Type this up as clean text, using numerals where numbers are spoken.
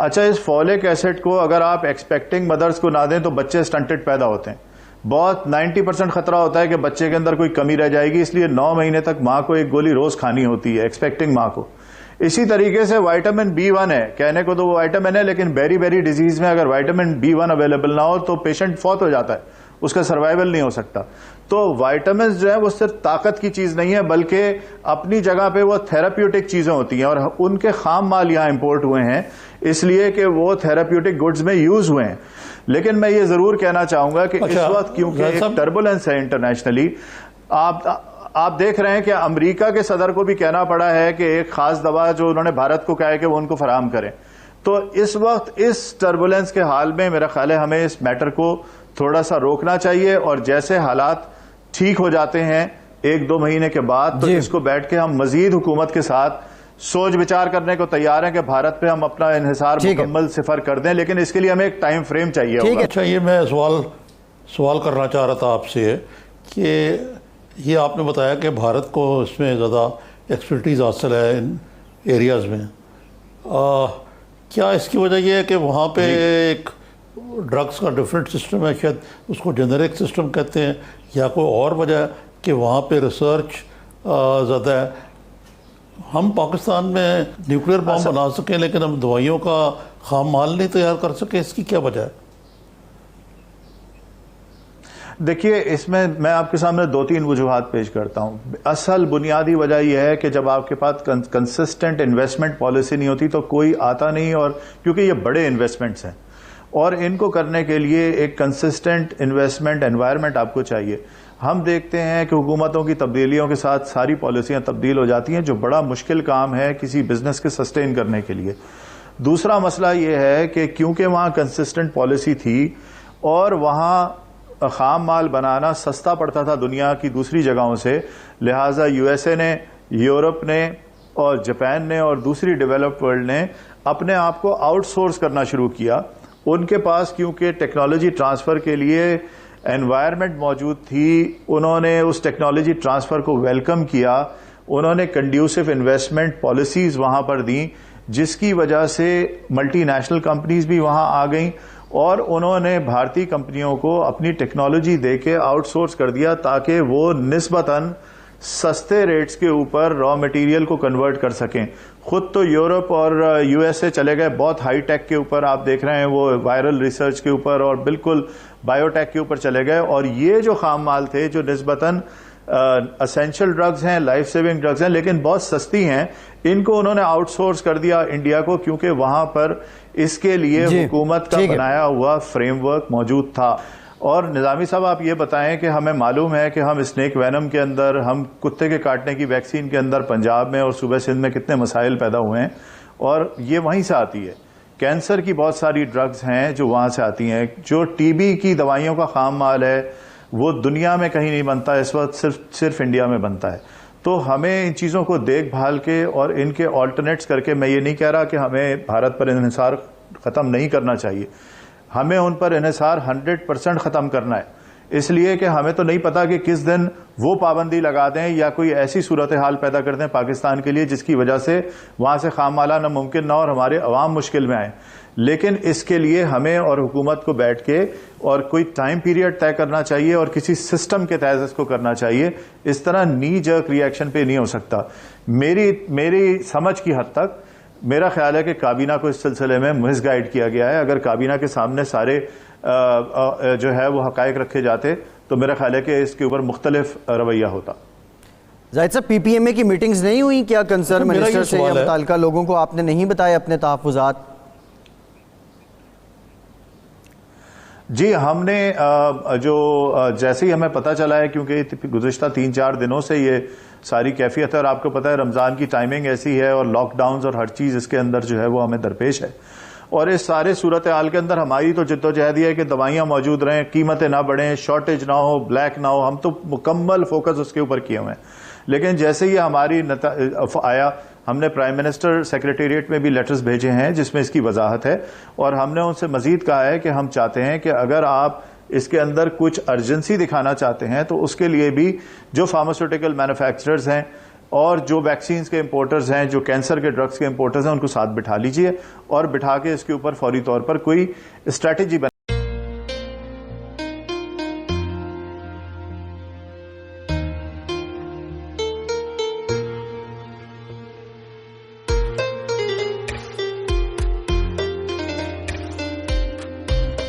اچھا اس folk acid کو اگر آپ ایکسپیکٹنگ مدرز کو نہ دیں تو بچے سٹنٹڈ پیدا ہوتے ہیں. بہت 90% خطرہ ہوتا ہے کہ بچے کے اندر کوئی کمی رہ جائے گی, اس لیے 9 مہینے تک ماں کو ایک گولی روز کھانی ہوتی ہے, ایکسپیکٹنگ ماں کو. اسی طریقے سے وائٹامن B1 ہے, کہنے کو تو وہ وائٹامن ہے لیکن بیری بیری ڈیزیز میں اگر وائٹامن B1 اویلیبل نہ ہو تو پیشنٹ فوت ہو جاتا ہے, اس کا سروائیول نہیں ہو سکتا. تو وائٹامنز جو ہے وہ صرف طاقت کی چیز نہیں ہے بلکہ اپنی جگہ پہ وہ تھراپیوٹک چیزیں ہوتی ہیں, اور ان کے خام مال یہاں امپورٹ ہوئے ہیں اس لیے کہ وہ تھراپیوٹک گڈز میں یوز ہوئے ہیں. لیکن میں یہ ضرور کہنا چاہوں گا کہ اس وقت کیونکہ ایک ٹربولنس ہے انٹرنیشنلی, آپ دیکھ رہے ہیں کہ امریکہ کے صدر کو بھی کہنا پڑا ہے کہ ایک خاص دوا جو انہوں نے بھارت کو کہا ہے کہ وہ ان کو فراہم کریں. تو اس وقت اس ٹربولنس کے حال میں میرا خیال ہے ہمیں اس میٹر کو تھوڑا سا روکنا چاہیے, اور جیسے حالات ٹھیک ہو جاتے ہیں 1-2 مہینے کے بعد تو اس کو بیٹھ کے ہم مزید حکومت کے ساتھ سوچ بچار کرنے کو تیار ہیں کہ بھارت پہ ہم اپنا انحصار مکمل صفر کر دیں, لیکن اس کے لیے ہمیں ایک ٹائم فریم چاہیے ہوگا. اچھا یہ میں سوال کرنا چاہ رہا تھا آپ سے کہ یہ آپ نے بتایا کہ بھارت کو اس میں زیادہ ایکسپرٹیز حاصل ہے ان ایریاز میں, کیا اس کی وجہ یہ ہے کہ وہاں پہ ایک ڈرگس کا ڈفرینٹ سسٹم ہے, شاید اس کو جنرک سسٹم کہتے ہیں, یا کوئی اور وجہ ہے کہ وہاں پہ ریسرچ زیادہ ہے؟ ہم پاکستان میں نیوکلیر بام بنا سکیں لیکن ہم دوائیوں کا خام مال نہیں تیار کر سکے, اس کی کیا وجہ ہے؟ دیکھیے اس میں آپ کے سامنے 2-3 وجوہات پیش کرتا ہوں. اصل بنیادی وجہ یہ ہے کہ جب آپ کے پاس کنسسٹنٹ انویسٹمنٹ پالیسی نہیں ہوتی تو کوئی آتا نہیں, اور کیونکہ یہ بڑے انویسٹمنٹس ہیں اور ان کو کرنے کے لیے ایک کنسسٹنٹ انویسٹمنٹ انوائرمنٹ آپ کو چاہیے. ہم دیکھتے ہیں کہ حکومتوں کی تبدیلیوں کے ساتھ ساری پالیسیاں تبدیل ہو جاتی ہیں, جو بڑا مشکل کام ہے کسی بزنس کے سسٹین کرنے کے لیے. دوسرا مسئلہ یہ ہے کہ کیونکہ وہاں کنسسٹنٹ پالیسی تھی اور وہاں خام مال بنانا سستا پڑتا تھا دنیا کی دوسری جگہوں سے, لہٰذا USA نے, یورپ نے اور جاپان نے اور دوسری ڈیولپڈ ورلڈ نے اپنے آپ کو آؤٹ سورس کرنا شروع کیا. ان کے پاس کیونکہ ٹیکنالوجی ٹرانسفر کے لیے انوائرمنٹ موجود تھی, انہوں نے اس ٹیکنالوجی ٹرانسفر کو ویلکم کیا, انہوں نے کنڈیوسو انویسٹمنٹ پالیسیز وہاں پر دیں جس کی وجہ سے ملٹی نیشنل کمپنیز بھی وہاں آ گئیں, اور انہوں نے بھارتی کمپنیوں کو اپنی ٹیکنالوجی دے کے آؤٹ سورس کر دیا تاکہ وہ نسبتاً سستے ریٹس کے اوپر را مٹیریل کو کنورٹ کر سکیں. خود تو یورپ اور USA چلے گئے بہت ہائی ٹیک کے اوپر, آپ دیکھ رہے ہیں وہ وائرل ریسرچ کے اوپر اور بالکل بایو ٹیک کے اوپر چلے گئے, اور یہ جو خام مال تھے جو نسبتاً اسینشل ڈرگز ہیں, لائف سیونگ ڈرگز ہیں لیکن بہت سستی ہیں, ان کو انہوں نے آؤٹ سورس کر دیا انڈیا کو, کیونکہ وہاں پر اس کے لیے حکومت کا بنایا ہوا فریم ورک موجود تھا. اور نظامی صاحب آپ یہ بتائیں کہ ہمیں معلوم ہے کہ ہم اسنیک وینم کے اندر, ہم کتے کے کاٹنے کی ویکسین کے اندر پنجاب میں اور صوبہ سندھ میں کتنے مسائل پیدا ہوئے ہیں, اور یہ وہیں سے آتی ہے. کینسر کی بہت ساری ڈرگز ہیں جو وہاں سے آتی ہیں. جو TB کی دوائیوں کا خام مال ہے وہ دنیا میں کہیں نہیں بنتا, اس وقت صرف انڈیا میں بنتا ہے. تو ہمیں ان چیزوں کو دیکھ بھال کے اور ان کے آلٹرنیٹس کر کے, میں یہ نہیں کہہ رہا کہ ہمیں بھارت پر انحصار ختم نہیں کرنا چاہیے, ہمیں ان پر انحصار 100% ختم کرنا ہے, اس لیے کہ ہمیں تو نہیں پتا کہ کس دن وہ پابندی لگا دیں یا کوئی ایسی صورتحال پیدا کر دیں پاکستان کے لیے جس کی وجہ سے وہاں سے خام مال آنا ممکن نہ اور ہمارے عوام مشکل میں آئیں. لیکن اس کے لیے ہمیں اور حکومت کو بیٹھ کے اور کوئی ٹائم پیریڈ طے کرنا چاہیے اور کسی سسٹم کے تحت اس کو کرنا چاہیے. اس طرح نی جرک ری ایکشن پہ نہیں ہو سکتا. میری سمجھ کی حد تک میرا خیال ہے کہ کابینہ کو اس سلسلے میں مس گائیڈ کیا گیا ہے. اگر کابینہ کے سامنے سارے جو ہے وہ حقائق رکھے جاتے تو میرا خیال ہے کہ اس کے اوپر مختلف رویہ ہوتا. زاہد صاحب, PPMA کی میٹنگز نہیں ہوئی کیا کنسرن منسٹر سے یا متعلقہ لوگوں کو آپ نے نہیں بتایا اپنے تحفظات؟ جی ہم نے جو جیسے ہی ہمیں پتہ چلا ہے, کیونکہ گزشتہ 3-4 دنوں سے یہ ساری کیفیت ہے اور آپ کو پتہ ہے رمضان کی ٹائمنگ ایسی ہے اور لاک ڈاؤنز اور ہر چیز اس کے اندر جو ہے وہ ہمیں درپیش ہے, اور اس سارے صورتحال کے اندر ہماری تو جدوجہد یہ ہے کہ دوائیاں موجود رہیں, قیمتیں نہ بڑھیں, شارٹیج نہ ہو, بلیک نہ ہو, ہم تو مکمل فوکس اس کے اوپر کیے ہوئے ہیں. لیکن جیسے ہی ہماری آیا, ہم نے پرائم منسٹر سیکریٹریٹ میں بھی لیٹرز بھیجے ہیں جس میں اس کی وضاحت ہے, اور ہم نے ان سے مزید کہا ہے کہ ہم چاہتے ہیں کہ اگر آپ اس کے اندر کچھ ارجنسی دکھانا چاہتے ہیں تو اس کے لیے بھی جو فارماسیوٹیکل مینوفیکچررز ہیں اور جو ویکسینز کے امپورٹرز ہیں, جو کینسر کے ڈرگز کے امپورٹرز ہیں, ان کو ساتھ بٹھا لیجئے اور بٹھا کے اس کے اوپر فوری طور پر کوئی اسٹریٹجی